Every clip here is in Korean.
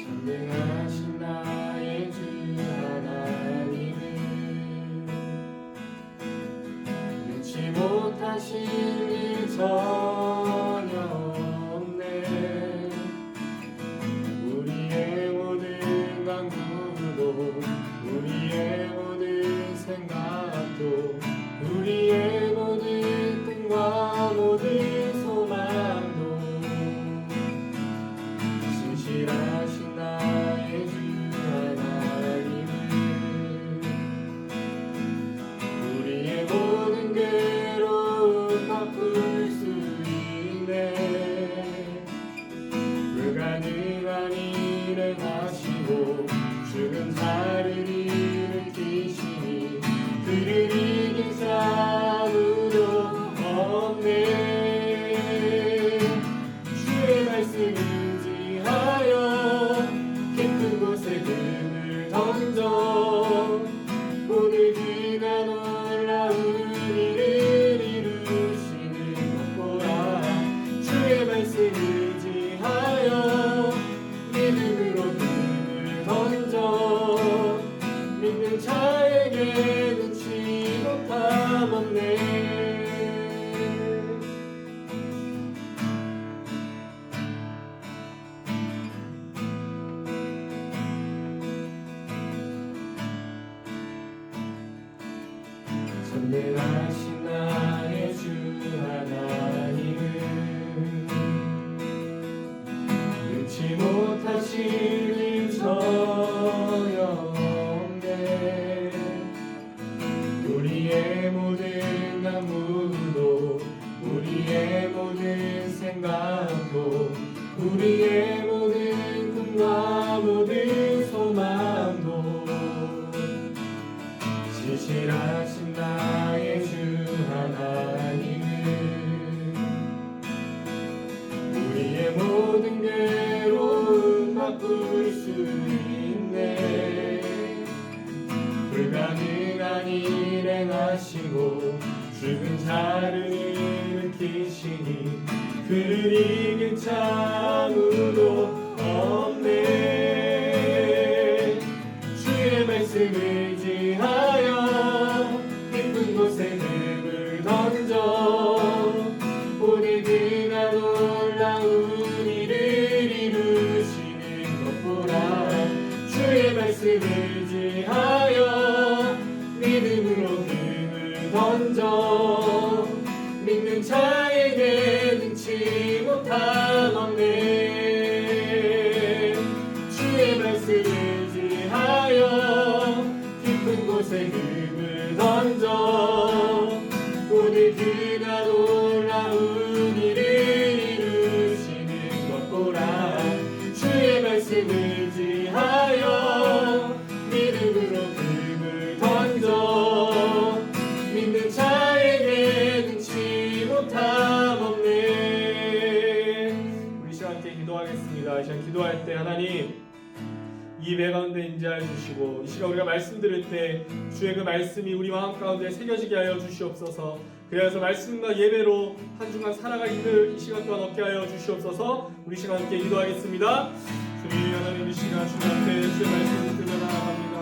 전능하신 나의 주 하나님은 능치 못하실 일 전혀 없네. 우리의 모든 강구도 우리의 모든 생각도 우리의 모든 꿈과 모든 소망도 신실하신 나의 주 하나님은 우리의 모든 괴로움 바꿀 수 있네. 불가능한 일을 하시고 죽은 자를 일으키시니 그를 이길 자 아무도 없네. 주의 말씀을 의지하여 깊은 곳에 금을 던져 오늘 그가 놀라운 일을 이루시는 것 보라. 주의 말씀을 의지하여 믿음으로 금을 던져 믿는 자에게 눈치 못함 없네. 전능하신 나의 주 하나님은 능치 못하실 일 전혀 없네. 우리의 모든 강물도 우리의 모든 생각도 우리의 모든 꿈과 모든 소망도 신실하신 나의 주 하나님은 우리의 모든 괴로움 바꿀 수 있네. 불가능한 일 행하시고 죽은 자를 일으키시니 그를 이길 자 아무도 없네. 주의 말씀을 의지하여 깊은 곳에 금을 던져 오늘 그가 놀라운 일을 이루시는 것 보라. 주의 말씀을 의지하여 믿음으로 금을 던져 믿는 자에게 능치 못함 없네. 주의 말씀을 의지하여 깊은 곳에 금을 던져 오늘 그가 놀라운 일을 이루시는 것 보라. 주의 말씀을 의지하여 믿음으로 금을 던져 믿는 자에게 능치 못함 없네. 우리 시간 함께 기도하겠습니다. 이 시간 기도할 때 하나님 이 예배 가운데 임재하여 주시고 이 시간 우리가 말씀 들을 때 주의 그 말씀이 우리 마음 가운데 새겨지게 하여 주시옵소서. 그래서 말씀과 예배로 한 주간 살아갈 힘을 이 시간 동안 얻게 하여 주시옵소서. 우리 시간 함께 기도하겠습니다. 주님 하나님 이 시간 주님 앞에 주의 말씀을 들며 나아갑니다.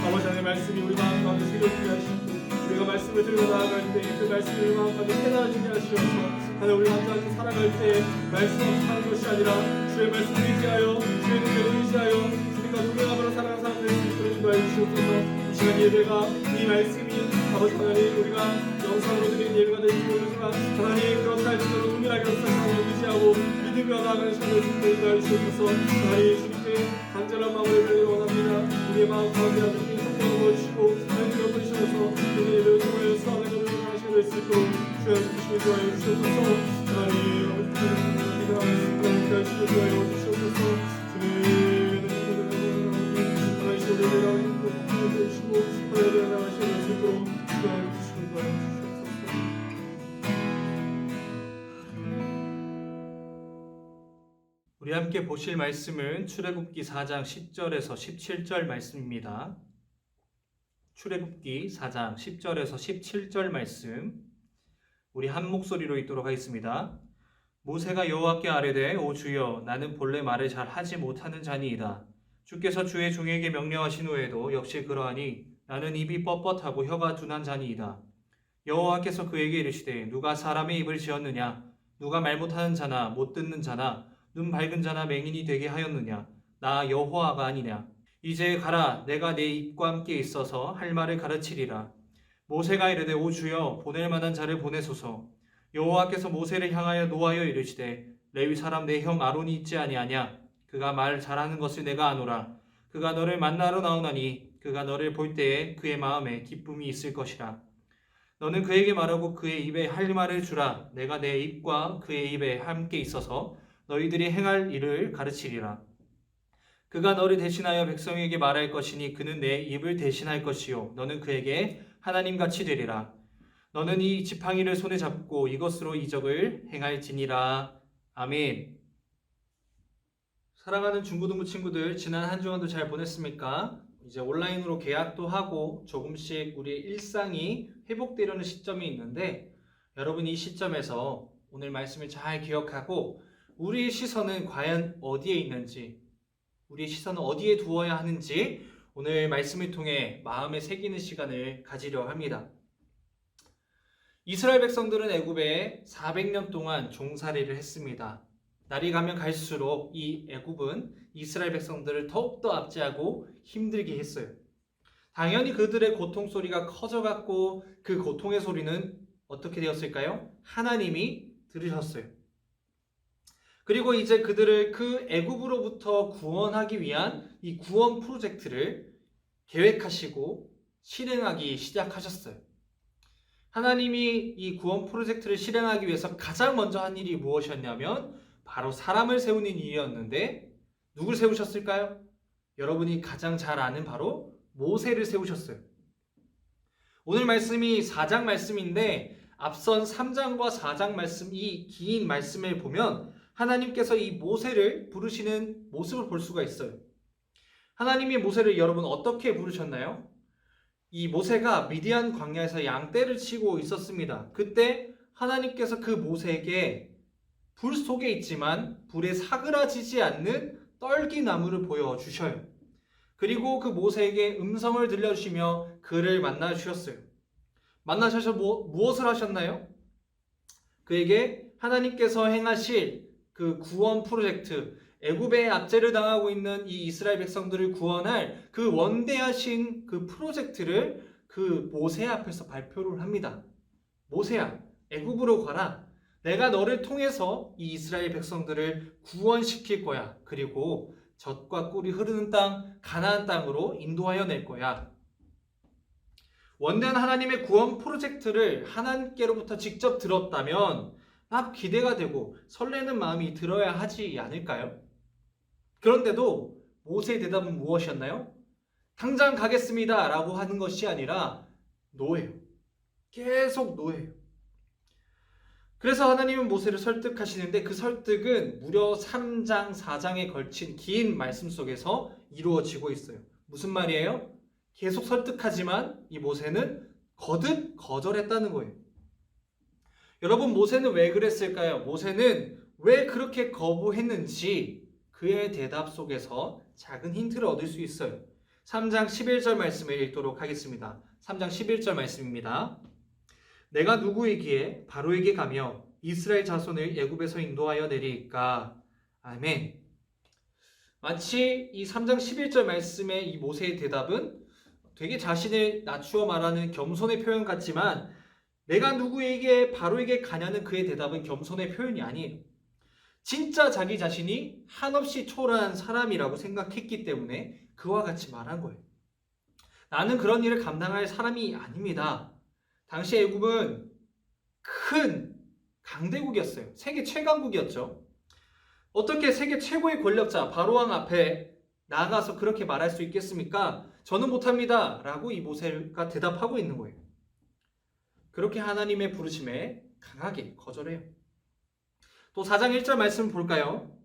아버지 하나님의 말씀이 우리 마음 가운데 새겨지게 하시고 우리가 말씀을 들고 나아갈 때 그 말씀이 우리 마음 가운데 깨달아지게 하시옵소서. 하나님 우리 함께 살아갈 때 말씀 없이 사는 것이 아니라 주의 말씀을 의지하여 주의 능력을 의지하여 주님과 동행함으로 살아가는 사람들을 이끌어주게 하여 주옵소서. 이 시간 예배가 이 말씀이 아버지 하나님 우리가 영상으로 드리는 예배가 되지 모르지만 하나님 그런 삶으로 동일하게 역사상을 의지하고 믿음과 나아가는 시간을 주님께 하여 주옵소서. 하나님 주님께 간절한 마음으로 예배를 원합니다. 우리의 마음 가운데 하나님 성령을 부어주시고 하나님을 엎으시면서 우리의 예배를 통하여 수학을 전하는 시간을 있을 때 주여 주시면 좋아해 주옵소서. 하나님 우리가 하나님께 하시면 좋아해 주옵소서. 주님 하나님 예배가 행복하게 해주시고 하나님 나가시는 것으로 좋아해 주시면 좋아해 주옵소서. 우리 함께 보실 말씀은 출애굽기 4장 10절에서 17절 말씀입니다. 출애굽기 4장 10절에서 17절 말씀 우리 한 목소리로 읽도록 하겠습니다. 모세가 여호와께 아뢰되 오 주여 나는 본래 말을 잘 하지 못하는 자니이다. 주께서 주의 종에게 명령하신 후에도 역시 그러하니 나는 입이 뻣뻣하고 혀가 둔한 자니이다. 여호와께서 그에게 이르시되 누가 사람의 입을 지었느냐 누가 말 못하는 자나 못 듣는 자나 눈 밝은 자나 맹인이 되게 하였느냐 나 여호와가 아니냐. 이제 가라 내가 내 입과 함께 있어서 할 말을 가르치리라. 모세가 이르되 오 주여 보낼 만한 자를 보내소서. 여호와께서 모세를 향하여 노하여 이르시되 레위 사람 내 형 아론이 있지 아니하냐. 그가 말 잘하는 것을 내가 아노라. 그가 너를 만나러 나오나니 그가 너를 볼 때에 그의 마음에 기쁨이 있을 것이라. 너는 그에게 말하고 그의 입에 할 말을 주라. 내가 내 입과 그의 입에 함께 있어서 너희들이 행할 일을 가르치리라. 그가 너를 대신하여 백성에게 말할 것이니 그는 내 입을 대신할 것이요 너는 그에게 하나님같이 되리라. 너는 이 지팡이를 손에 잡고 이것으로 이적을 행할지니라. 아멘. 사랑하는 중고등부 친구들, 지난 한 주간도 잘 보냈습니까? 이제 온라인으로 계약도 하고 조금씩 우리의 일상이 회복되려는 시점이 있는데 여러분 이 시점에서 오늘 말씀을 잘 기억하고 우리의 시선은 과연 어디에 있는지, 우리의 시선은 어디에 두어야 하는지 오늘 말씀을 통해 마음에 새기는 시간을 가지려 합니다. 이스라엘 백성들은 애굽에 400년 동안 종살이를 했습니다. 날이 가면 갈수록 이 애굽은 이스라엘 백성들을 더욱더 압제하고 힘들게 했어요. 당연히 그들의 고통 소리가 커져갔고 그 고통의 소리는 어떻게 되었을까요? 하나님이 들으셨어요. 그리고 이제 그들을 그 애굽으로부터 구원하기 위한 이 구원 프로젝트를 계획하시고 실행하기 시작하셨어요. 하나님이 이 구원 프로젝트를 실행하기 위해서 가장 먼저 한 일이 무엇이었냐면 바로 사람을 세우는 일이었는데 누굴 세우셨을까요? 여러분이 가장 잘 아는 바로 모세를 세우셨어요. 오늘 말씀이 4장 말씀인데 앞선 3장과 4장 말씀, 이 긴 말씀을 보면 하나님께서 이 모세를 부르시는 모습을 볼 수가 있어요. 하나님이 모세를 여러분 어떻게 부르셨나요? 이 모세가 미디안 광야에서 양떼를 치고 있었습니다. 그때 하나님께서 그 모세에게 불 속에 있지만 불에 사그라지지 않는 떨기나무를 보여주셔요. 그리고 그 모세에게 음성을 들려주시며 그를 만나주셨어요. 만나셔서 무엇을 하셨나요? 그에게 하나님께서 행하실 그 구원 프로젝트, 애굽의 압제를 당하고 있는 이 이스라엘 백성들을 구원할 그 원대하신 그 프로젝트를 그 모세 앞에서 발표를 합니다. 모세야, 애굽으로 가라. 내가 너를 통해서 이 이스라엘 백성들을 구원시킬 거야. 그리고 젖과 꿀이 흐르는 땅, 가나안 땅으로 인도하여 낼 거야. 원대한 하나님의 구원 프로젝트를 하나님께로부터 직접 들었다면 막 기대가 되고 설레는 마음이 들어야 하지 않을까요? 그런데도 모세의 대답은 무엇이었나요? 당장 가겠습니다 라고 하는 것이 아니라 노예요. 계속 노예요. 그래서 하나님은 모세를 설득하시는데 그 설득은 무려 3장, 4장에 걸친 긴 말씀 속에서 이루어지고 있어요. 무슨 말이에요? 계속 설득하지만 이 모세는 거듭 거절했다는 거예요. 여러분, 모세는 왜 그랬을까요? 모세는 왜 그렇게 거부했는지 그의 대답 속에서 작은 힌트를 얻을 수 있어요. 3장 11절 말씀을 읽도록 하겠습니다. 3장 11절 말씀입니다. 내가 누구이기에 바로에게 가며 이스라엘 자손을 애굽에서 인도하여 내리까? 아멘. 마치 이 3장 11절 말씀의 이 모세의 대답은 되게 자신을 낮추어 말하는 겸손의 표현 같지만 내가 누구에게 바로에게 가냐는 그의 대답은 겸손의 표현이 아니에요. 진짜 자기 자신이 한없이 초라한 사람이라고 생각했기 때문에 그와 같이 말한 거예요. 나는 그런 일을 감당할 사람이 아닙니다. 당시 애굽은 큰 강대국이었어요. 세계 최강국이었죠. 어떻게 세계 최고의 권력자 바로왕 앞에 나아가서 그렇게 말할 수 있겠습니까? 저는 못합니다 라고 이 모세가 대답하고 있는 거예요. 그렇게 하나님의 부르심에 강하게 거절해요. 또 4장 1절 말씀 볼까요?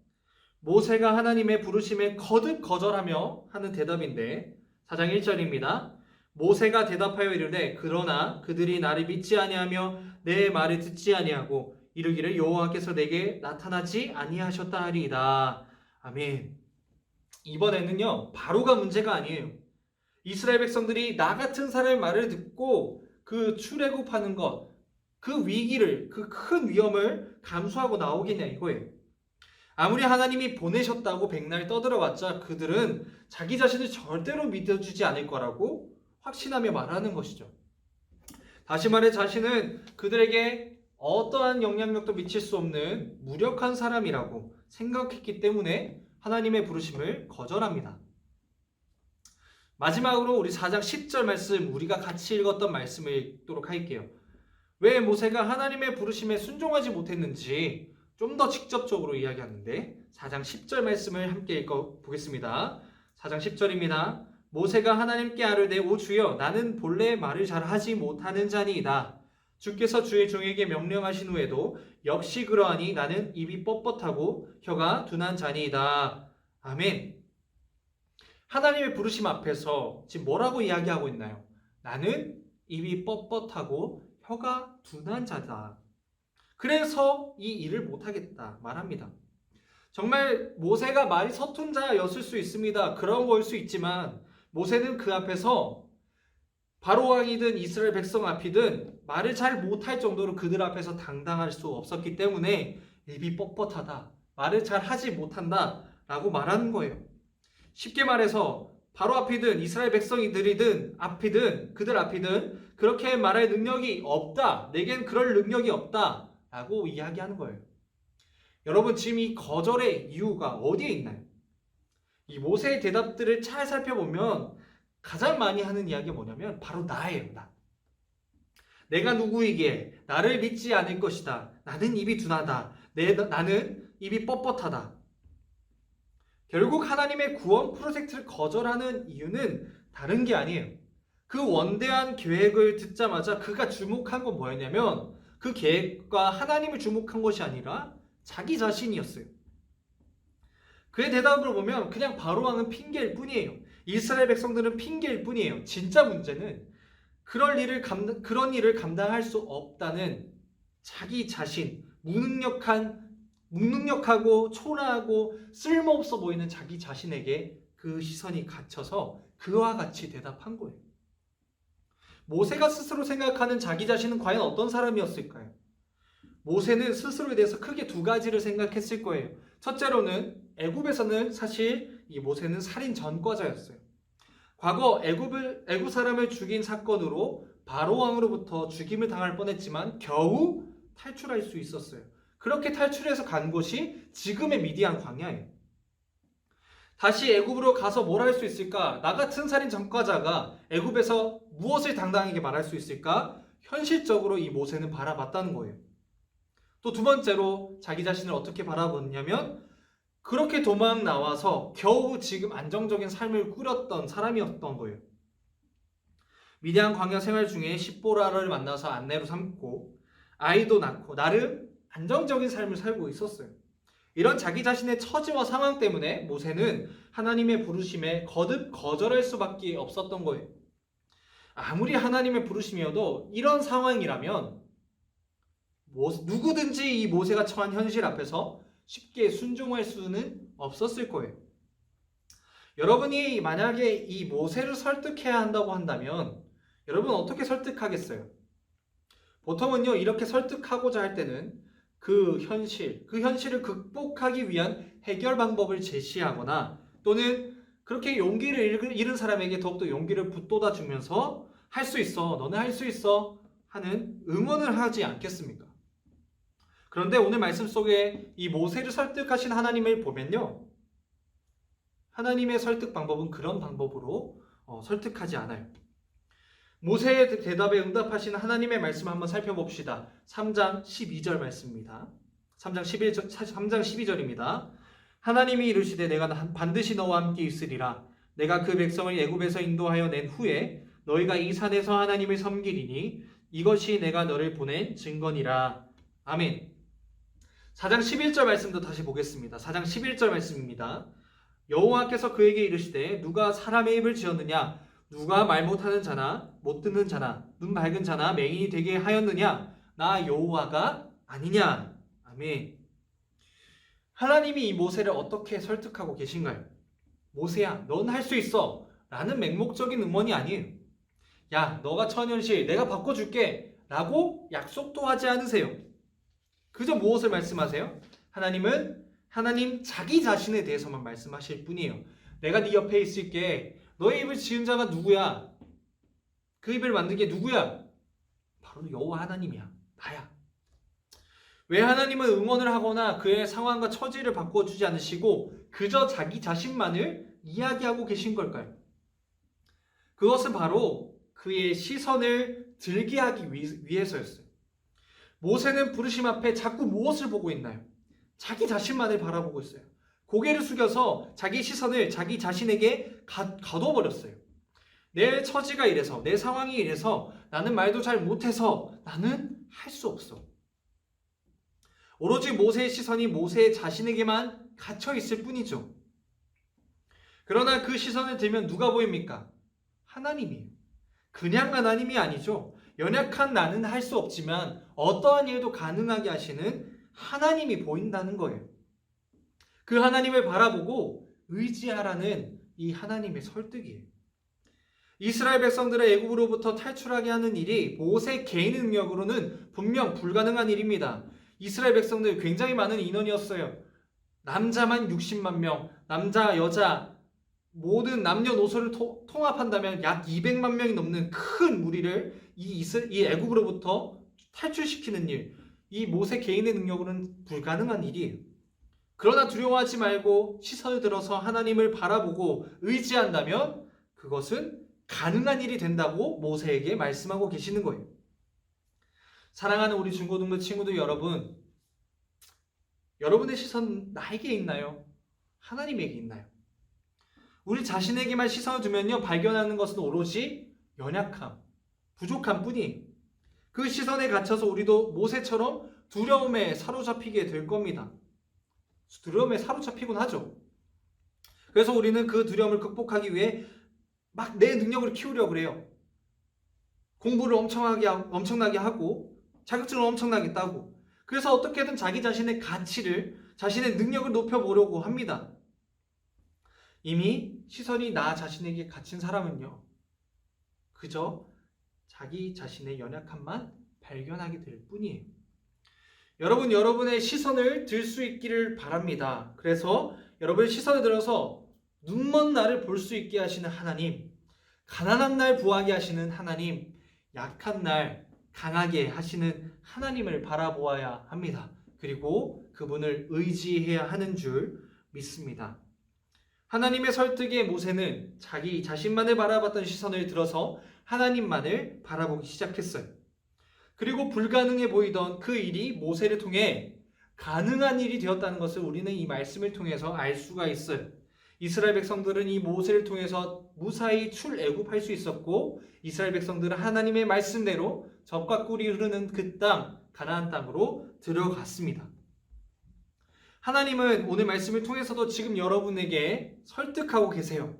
모세가 하나님의 부르심에 거듭 거절하며 하는 대답인데 4장 1절입니다. 모세가 대답하여 이르되 그러나 그들이 나를 믿지 아니하며 내 말을 듣지 아니하고 이르기를 여호와께서 내게 나타나지 아니하셨다 하리이다. 아멘. 이번에는요, 바로가 문제가 아니에요. 이스라엘 백성들이 나 같은 사람의 말을 듣고 그 출애굽하는 것, 그 위기를, 그 큰 위험을 감수하고 나오겠냐 이거예요. 아무리 하나님이 보내셨다고 백날 떠들어봤자 그들은 자기 자신을 절대로 믿어주지 않을 거라고 확신하며 말하는 것이죠. 다시 말해 자신은 그들에게 어떠한 영향력도 미칠 수 없는 무력한 사람이라고 생각했기 때문에 하나님의 부르심을 거절합니다. 마지막으로 우리 4장 10절 말씀, 우리가 같이 읽었던 말씀을 읽도록 할게요. 왜 모세가 하나님의 부르심에 순종하지 못했는지 좀 더 직접적으로 이야기하는데 4장 10절 말씀을 함께 읽어보겠습니다. 4장 10절입니다. 모세가 하나님께 아뢰되 오 주여 나는 본래 말을 잘 하지 못하는 자니이다. 주께서 주의 종에게 명령하신 후에도 역시 그러하니 나는 입이 뻣뻣하고 혀가 둔한 자니이다. 아멘. 하나님의 부르심 앞에서 지금 뭐라고 이야기하고 있나요? 나는 입이 뻣뻣하고 혀가 둔한 자다. 그래서 이 일을 못하겠다 말합니다. 정말 모세가 말이 서툰 자였을 수 있습니다. 그런 걸 수 있지만 모세는 그 앞에서 바로 왕이든 이스라엘 백성 앞이든 말을 잘 못할 정도로 그들 앞에서 당당할 수 없었기 때문에 입이 뻣뻣하다, 말을 잘 하지 못한다 라고 말하는 거예요. 쉽게 말해서 바로 앞이든 이스라엘 백성이들이든 앞이든 그들 앞이든 그렇게 말할 능력이 없다, 내겐 그럴 능력이 없다 라고 이야기하는 거예요. 여러분 지금 이 거절의 이유가 어디에 있나요? 이 모세의 대답들을 잘 살펴보면 가장 많이 하는 이야기가 뭐냐면 바로 나예요. 나. 내가 누구이기에 나를 믿지 않을 것이다. 나는 입이 둔하다. 나는 입이 뻣뻣하다. 결국 하나님의 구원 프로젝트를 거절하는 이유는 다른 게 아니에요. 그 원대한 계획을 듣자마자 그가 주목한 건 뭐였냐면 그 계획과 하나님을 주목한 것이 아니라 자기 자신이었어요. 그의 대답을 보면 그냥 바로왕은 핑계일 뿐이에요. 이스라엘 백성들은 핑계일 뿐이에요. 진짜 문제는 그런 일을 감당할 수 없다는 자기 자신, 무능력하고 초라하고 쓸모없어 보이는 자기 자신에게 그 시선이 갇혀서 그와 같이 대답한 거예요. 모세가 스스로 생각하는 자기 자신은 과연 어떤 사람이었을까요? 모세는 스스로에 대해서 크게 두 가지를 생각했을 거예요. 첫째로는 애굽에서는 사실 이 모세는 살인 전과자였어요. 과거 애굽 사람을 죽인 사건으로 바로 왕으로부터 죽임을 당할 뻔했지만 겨우 탈출할 수 있었어요. 그렇게 탈출해서 간 곳이 지금의 미디안 광야예요. 다시 애굽으로 가서 뭘 할 수 있을까? 나 같은 살인 전과자가 애굽에서 무엇을 당당하게 말할 수 있을까? 현실적으로 이 모세는 바라봤다는 거예요. 또 두 번째로 자기 자신을 어떻게 바라봤냐면 그렇게 도망 나와서 겨우 지금 안정적인 삶을 꾸렸던 사람이었던 거예요. 미디안 광야 생활 중에 십보라를 만나서 아내로 삼고 아이도 낳고 나름 안정적인 삶을 살고 있었어요. 이런 자기 자신의 처지와 상황 때문에 모세는 하나님의 부르심에 거듭 거절할 수밖에 없었던 거예요. 아무리 하나님의 부르심이어도 이런 상황이라면 누구든지 이 모세가 처한 현실 앞에서 쉽게 순종할 수는 없었을 거예요. 여러분이 만약에 이 모세를 설득해야 한다고 한다면 여러분 어떻게 설득하겠어요? 보통은요 이렇게 설득하고자 할 때는 그 현실을 극복하기 위한 해결 방법을 제시하거나 또는 그렇게 용기를 잃은 사람에게 더욱더 용기를 북돋아 주면서 할 수 있어, 너는 할 수 있어 하는 응원을 하지 않겠습니까? 그런데 오늘 말씀 속에 이 모세를 설득하신 하나님을 보면요, 하나님의 설득 방법은 그런 방법으로 설득하지 않아요. 모세의 대답에 응답하신 하나님의 말씀 한번 살펴봅시다. 3장 12절 말씀입니다. 3장 12절입니다. 하나님이 이르시되 내가 반드시 너와 함께 있으리라. 내가 그 백성을 애굽에서 인도하여 낸 후에 너희가 이 산에서 하나님을 섬기리니 이것이 내가 너를 보낸 증거니라. 아멘. 4장 11절 말씀도 다시 보겠습니다. 4장 11절 말씀입니다. 여호와께서 그에게 이르시되 누가 사람의 입을 지었느냐? 누가 말 못하는 자나 못 듣는 자나 눈 밝은 자나 맹인이 되게 하였느냐? 나 여호와가 아니냐? 아멘. 하나님이 이 모세를 어떻게 설득하고 계신가요? 모세야, 넌 할 수 있어 라는 맹목적인 응원이 아니에요. 야, 너가 천연실 내가 바꿔줄게 라고 약속도 하지 않으세요. 그저 무엇을 말씀하세요? 하나님 자기 자신에 대해서만 말씀하실 뿐이에요. 내가 네 옆에 있을게. 너의 입을 지은 자가 누구야? 그 입을 만든 게 누구야? 바로 여호와 하나님이야. 나야. 왜 하나님은 응원을 하거나 그의 상황과 처지를 바꿔주지 않으시고 그저 자기 자신만을 이야기하고 계신 걸까요? 그것은 바로 그의 시선을 들게 하기 위해서였어요. 모세는 부르심 앞에 자꾸 무엇을 보고 있나요? 자기 자신만을 바라보고 있어요. 고개를 숙여서 자기 시선을 자기 자신에게 가둬버렸어요. 내 처지가 이래서, 내 상황이 이래서, 나는 말도 잘 못해서 나는 할 수 없어. 오로지 모세의 시선이 모세 자신에게만 갇혀 있을 뿐이죠. 그러나 그 시선을 들면 누가 보입니까? 하나님이에요. 그냥 하나님이 아니죠. 연약한 나는 할 수 없지만 어떠한 일도 가능하게 하시는 하나님이 보인다는 거예요. 그 하나님을 바라보고 의지하라는 이 하나님의 설득이에요. 이스라엘 백성들의 애굽으로부터 탈출하게 하는 일이 모세 개인 능력으로는 분명 불가능한 일입니다. 이스라엘 백성들 굉장히 많은 인원이었어요. 남자만 60만 명, 남자, 여자 모든 남녀노소를 통합한다면 약 200만 명이 넘는 큰 무리를 이 애굽으로부터 탈출시키는 일, 이 모세 개인의 능력으로는 불가능한 일이에요. 그러나 두려워하지 말고 시선을 들어서 하나님을 바라보고 의지한다면 그것은 가능한 일이 된다고 모세에게 말씀하고 계시는 거예요. 사랑하는 우리 중고등부 친구들 여러분, 여러분의 시선 나에게 있나요? 하나님에게 있나요? 우리 자신에게만 시선을 두면요, 발견하는 것은 오로지 연약함, 부족함 뿐이에요. 그 시선에 갇혀서 우리도 모세처럼 두려움에 사로잡히게 될 겁니다. 두려움에 사로잡히곤 하죠. 그래서 우리는 그 두려움을 극복하기 위해 막 내 능력을 키우려고 그래요. 공부를 엄청나게 하고 자격증을 엄청나게 따고 그래서 어떻게든 자기 자신의 가치를, 자신의 능력을 높여보려고 합니다. 이미 시선이 나 자신에게 갇힌 사람은요, 그저 자기 자신의 연약함만 발견하게 될 뿐이에요. 여러분, 여러분의 시선을 들 수 있기를 바랍니다. 그래서 여러분의 시선을 들어서 눈먼 나를 볼 수 있게 하시는 하나님, 가난한 날 부하게 하시는 하나님, 약한 날 강하게 하시는 하나님을 바라보아야 합니다. 그리고 그분을 의지해야 하는 줄 믿습니다. 하나님의 설득에 모세는 자기 자신만을 바라봤던 시선을 들어서 하나님만을 바라보기 시작했어요. 그리고 불가능해 보이던 그 일이 모세를 통해 가능한 일이 되었다는 것을 우리는 이 말씀을 통해서 알 수가 있어요. 이스라엘 백성들은 이 모세를 통해서 무사히 출애굽할 수 있었고, 이스라엘 백성들은 하나님의 말씀대로 젖과 꿀이 흐르는 그 땅, 가나안 땅으로 들어갔습니다. 하나님은 오늘 말씀을 통해서도 지금 여러분에게 설득하고 계세요.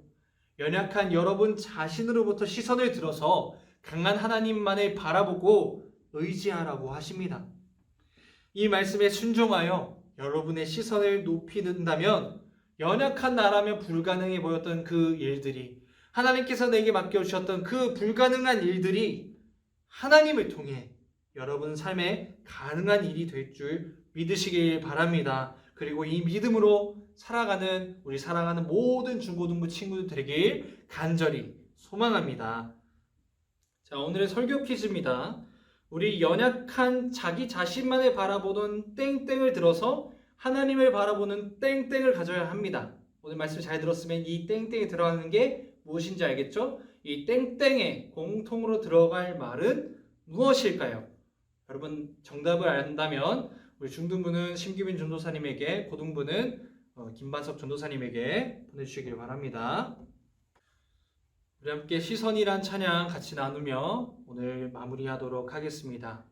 연약한 여러분 자신으로부터 시선을 들어서 강한 하나님만을 바라보고 의지하라고 하십니다. 이 말씀에 순종하여 여러분의 시선을 높이 든다면 연약한 나라면 불가능해 보였던 그 일들이, 하나님께서 내게 맡겨주셨던 그 불가능한 일들이 하나님을 통해 여러분 삶에 가능한 일이 될 줄 믿으시길 바랍니다. 그리고 이 믿음으로 살아가는 우리 사랑하는 모든 중고등부 친구들 되길 간절히 소망합니다. 자, 오늘의 설교 퀴즈입니다. 우리 연약한 자기 자신만을 바라보던 땡땡을 들어서 하나님을 바라보는 땡땡을 가져야 합니다. 오늘 말씀 잘 들었으면 이 땡땡에 들어가는 게 무엇인지 알겠죠? 이 땡땡에 공통으로 들어갈 말은 무엇일까요? 여러분 정답을 안다면 우리 중등부는 심규민 전도사님에게, 고등부는 김반석 전도사님에게 보내주시길 바랍니다. 우리 함께 시선이란 찬양 같이 나누며 오늘 마무리하도록 하겠습니다.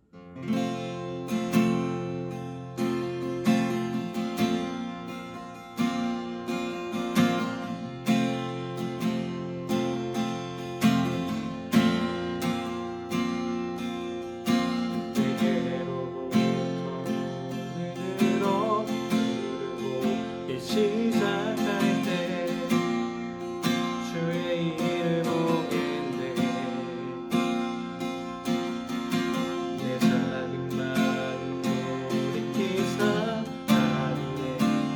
시작할 때 주의 일을 보겠네. 내 작은 마음 돌이키사 하늘에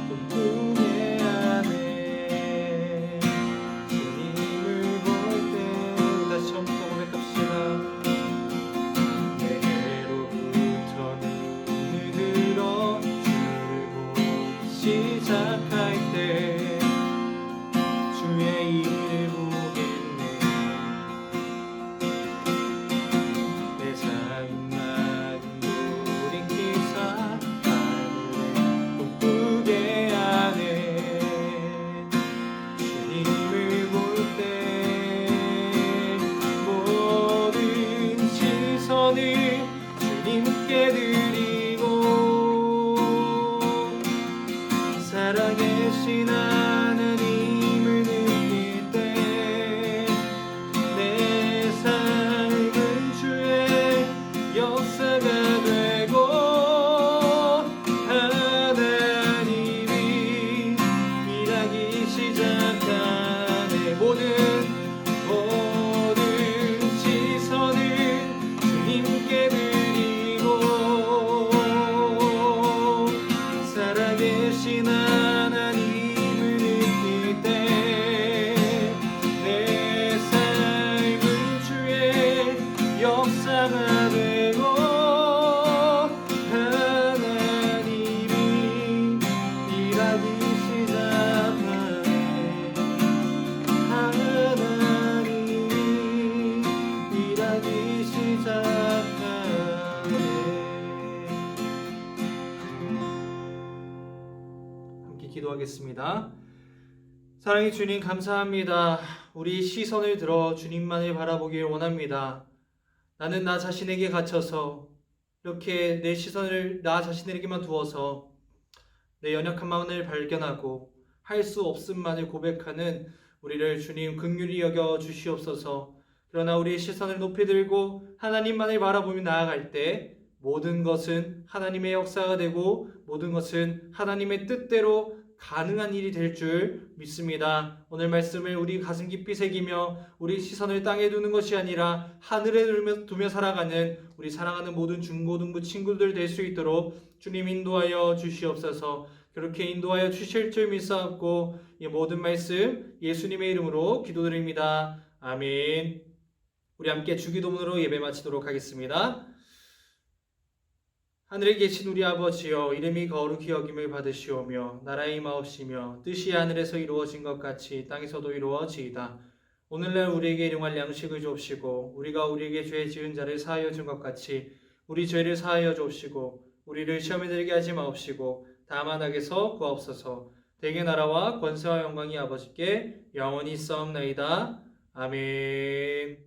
꿈꾸게 하네. 주님을 볼 때 다시 처음부터 고백합시다. 내게로부터 눈을 들어 주를 보기 시작할 때 주의 일을 보겠네. 내 작은 마음 돌이키사 하늘에 꿈꾸게 하네. 주님을 볼 때 모든 시선을 주님께 드리고 살아계신 하나님을 느낄 때 내 삶은 주의 역사가 되고 하나님이 일하기 시작하네. 모든 시선을 주님께 드리고 살아계신 하나님을 느낄 때 내 삶은 주의 역사가 되고 하나님이 일하기 시작하네. 하나님이 일하기 시작하네. 함께 기도하겠습니다. 사랑의 주님, 감사합니다. 우리 시선을 들어 주님만을 바라보길 원합니다. 나는 나 자신에게 갇혀서 이렇게 내 시선을 나 자신에게만 두어서 내 연약한 마음을 발견하고 할 수 없음만을 고백하는 우리를 주님 긍휼히 여겨 주시옵소서. 그러나 우리의 시선을 높이 들고 하나님만을 바라보며 나아갈 때 모든 것은 하나님의 역사가 되고 모든 것은 하나님의 뜻대로 가능한 일이 될 줄 믿습니다. 오늘 말씀을 우리 가슴 깊이 새기며 우리 시선을 땅에 두는 것이 아니라 하늘에 두며 살아가는 우리 사랑하는 모든 중고등부 친구들 될 수 있도록 주님 인도하여 주시옵소서. 그렇게 인도하여 주실 줄 믿사옵고 이 모든 말씀 예수님의 이름으로 기도드립니다. 아멘. 우리 함께 주기도문으로 예배 마치도록 하겠습니다. 하늘에 계신 우리 아버지여, 이름이 거룩히 여김을 받으시오며 나라의 임하옵시며 뜻이 하늘에서 이루어진 것 같이 땅에서도 이루어지이다. 오늘날 우리에게 일용할 양식을 주옵시고 우리가 우리에게 죄 지은 자를 사하여 준 것 같이 우리 죄를 사하여 주옵시고 우리를 시험에 들게 하지 마옵시고 다만 악에서 구하옵소서. 대개 나라와 권세와 영광이 아버지께 영원히 있사옵나이다. 아멘.